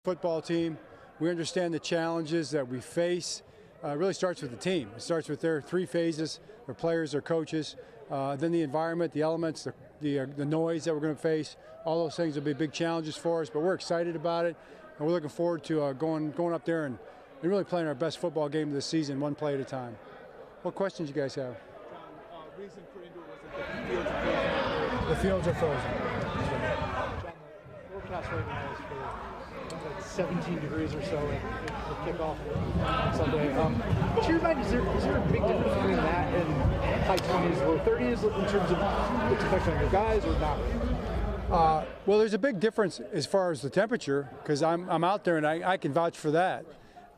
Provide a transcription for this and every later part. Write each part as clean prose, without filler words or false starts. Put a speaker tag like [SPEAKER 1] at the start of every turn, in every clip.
[SPEAKER 1] Football team. We understand the challenges that we face. It really starts with the team. It starts with their three phases: their players, their coaches, then the environment, the elements, the noise that we're going to face. All those things will be big challenges for us, but we're excited about it, and we're looking forward to going up there and really playing our best football game of the season, one play at a time. What questions you guys have?
[SPEAKER 2] John, reason for injury was that the fields are frozen.
[SPEAKER 1] The fields are frozen.
[SPEAKER 2] John, the forecast right now is for like 17 degrees or so at kickoff on Sunday. To your mind, is there a big difference between that and high 20s, low 30s in terms of its effect on your guys, or not really?
[SPEAKER 1] Well, there's a big difference as far as the temperature, because I'm out there and I can vouch for that.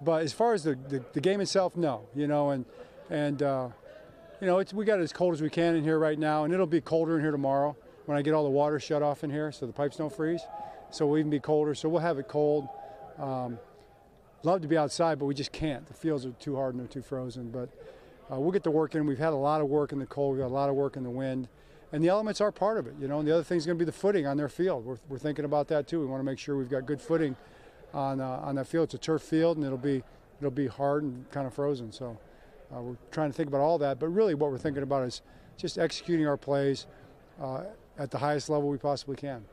[SPEAKER 1] But as far as the game itself, no. You know, we got it as cold as we can in here right now, and it'll be colder in here tomorrow when I get all the water shut off in here so the pipes don't freeze. So we'll even be colder, so we'll have it cold. Love to be outside, but we just can't. The fields are too hard and they're too frozen. But we'll get to work in. We've had a lot of work in the cold. We've got a lot of work in the wind. And the elements are part of it, you know. And the other thing is going to be the footing on their field. We're thinking about that too. We want to make sure we've got good footing on that field. It's a turf field, and it'll be hard and kind of frozen. So we're trying to think about all that. But really what we're thinking about is just executing our plays at the highest level we possibly can.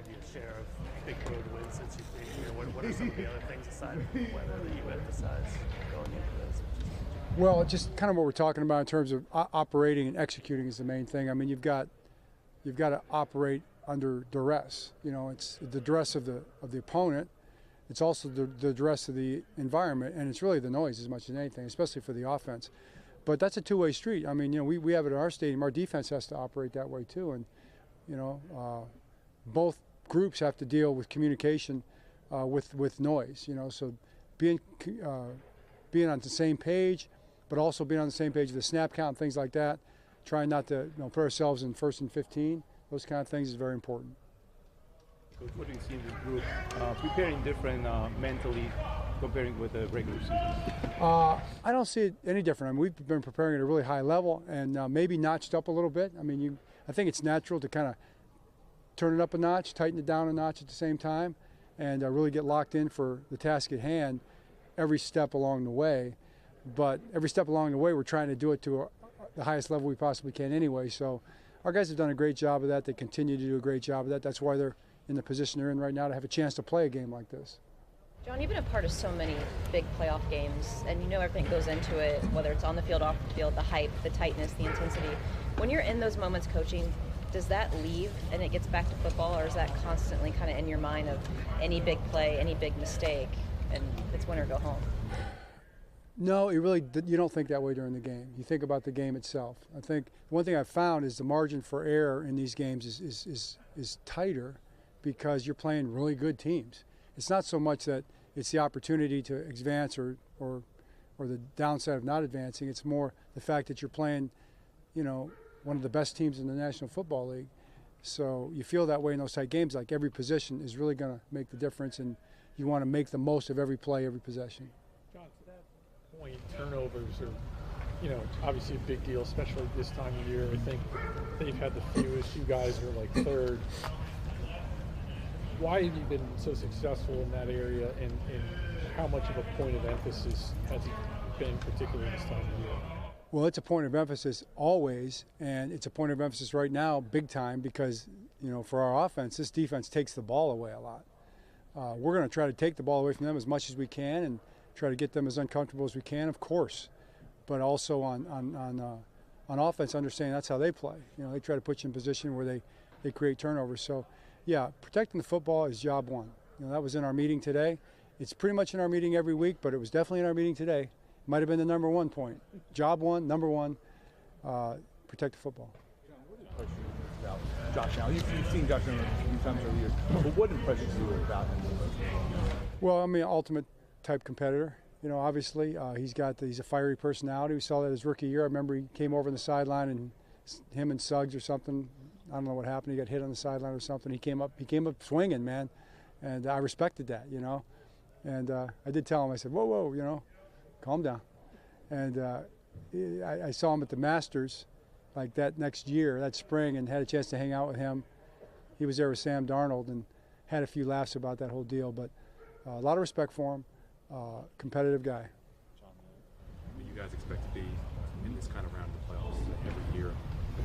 [SPEAKER 3] Your share of big road wins since you've been here. What are some of the other things aside from the weather that you emphasize going into this?
[SPEAKER 1] Well, just kind of what we're talking about in terms of operating and executing is the main thing. I mean, you've got to operate under duress. You know, it's the duress of the opponent. It's also the duress of the environment, and it's really the noise as much as anything, especially for the offense. But that's a two-way street. I mean, you know, we have it in our stadium. Our defense has to operate that way too, and you know, both groups have to deal with communication with noise, you know, so being on the same page, but also being on the same page with the snap count and things like that, trying not to put ourselves in 1st and 15, those kind of things is very important.
[SPEAKER 4] Coach, what do you see in this group preparing different mentally comparing with the regular season?
[SPEAKER 1] I don't see it any different. I mean, we've been preparing at a really high level and maybe notched up a little bit. I mean, I think it's natural to kind of turn it up a notch, tighten it down a notch at the same time, and really get locked in for the task at hand every step along the way. But every step along the way, we're trying to do it to the highest level we possibly can anyway. So our guys have done a great job of that. They continue to do a great job of that. That's why they're in the position they're in right now to have a chance to play a game like this.
[SPEAKER 5] John, you've been a part of so many big playoff games, and you know everything goes into it, whether it's on the field, off the field, the hype, the tightness, the intensity. When you're in those moments coaching, does that leave and it gets back to football, or is that constantly kind of in your mind of any big play, any big mistake, and it's win or go home?
[SPEAKER 1] No, you don't think that way during the game. You think about the game itself. I think one thing I've found is the margin for error in these games is tighter because you're playing really good teams. It's not so much that it's the opportunity to advance or the downside of not advancing. It's more the fact that you're playing, you know, one of the best teams in the National Football League. So you feel that way in those tight games, like every position is really going to make the difference, and you want to make the most of every play, every possession.
[SPEAKER 2] John, to that point, turnovers are, you know, obviously a big deal, especially this time of year. I think they've had the fewest. You guys are like third. Why have you been so successful in that area, and how much of a point of emphasis has it been, particularly this time of year?
[SPEAKER 1] Well, it's a point of emphasis always, and it's a point of emphasis right now big time because, you know, for our offense, this defense takes the ball away a lot. We're going to try to take the ball away from them as much as we can and try to get them as uncomfortable as we can, of course, but also on offense, understanding that's how they play. You know, they try to put you in position where they create turnovers. So, yeah, protecting the football is job one. You know, that was in our meeting today. It's pretty much in our meeting every week, but it was definitely in our meeting today. Might have been the number one point. Job one, number one, protect the football.
[SPEAKER 6] John, what impresses you about Josh Allen? You've seen Josh Allen a few times over the years, but what impresses you about him?
[SPEAKER 1] Well, I mean, ultimate type competitor. You know, obviously, he's a fiery personality. We saw that his rookie year. I remember he came over in the sideline and him and Suggs or something. I don't know what happened. He got hit on the sideline or something. He came up swinging, man, and I respected that, you know. And I did tell him, I said, whoa, you know, calm down. And I saw him at the Masters, like that next year, that spring, and had a chance to hang out with him. He was there with Sam Darnold and had a few laughs about that whole deal. But a lot of respect for him, competitive guy.
[SPEAKER 7] You guys expect to be in this kind of round of the playoffs every year.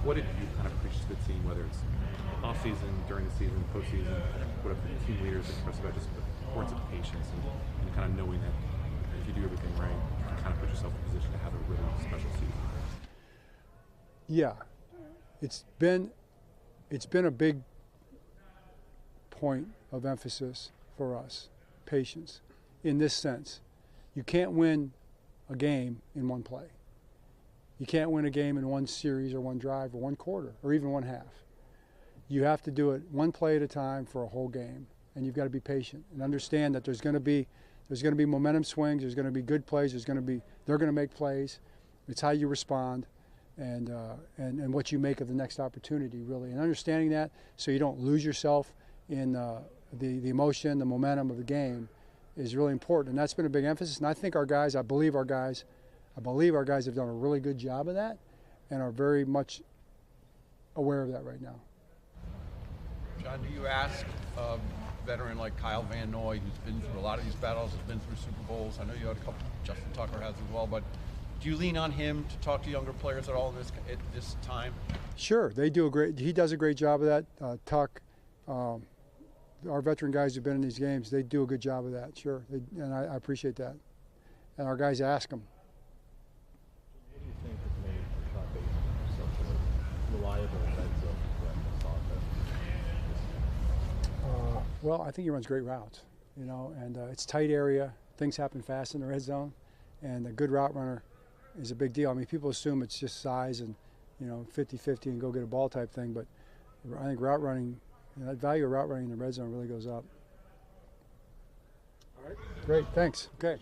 [SPEAKER 7] What did you kind of preach to the team, whether it's off season, during the season, postseason, whatever the team leaders express about just the importance of patience and kind of knowing that if you do everything right, you can kind of put yourself in a position to have a really special season?
[SPEAKER 1] Yeah, it's been a big point of emphasis for us, patience, in this sense. You can't win a game in one play. You can't win a game in one series or one drive or one quarter or even one half. You have to do it one play at a time for a whole game, and you've got to be patient and understand that there's going to be momentum swings, there's going to be good plays, they're going to make plays. It's how you respond and what you make of the next opportunity, really, and understanding that so you don't lose yourself in the emotion, the momentum of the game is really important, and that's been a big emphasis. And I think I believe our guys have done a really good job of that and are very much aware of that right now.
[SPEAKER 8] John, do you ask a veteran like Kyle Van Noy, who's been through a lot of these battles, has been through Super Bowls, I know you had a couple, Justin Tucker has as well, but do you lean on him to talk to younger players at all at this time? Sure,
[SPEAKER 1] He does a great job of that. Tuck, our veteran guys who've been in these games, they do a good job of that, sure, and I appreciate that. And our guys ask them.
[SPEAKER 9] What do you think has made Rashad Bateman such a reliable red zone threat in this offense?
[SPEAKER 1] Well, I think he runs great routes, and it's tight area. Things happen fast in the red zone, and a good route runner is a big deal. I mean, people assume it's just size and, 50-50 and go get a ball type thing, but I think route running, that value of route running in the red zone really goes up.
[SPEAKER 6] All right.
[SPEAKER 1] Great, thanks. Okay.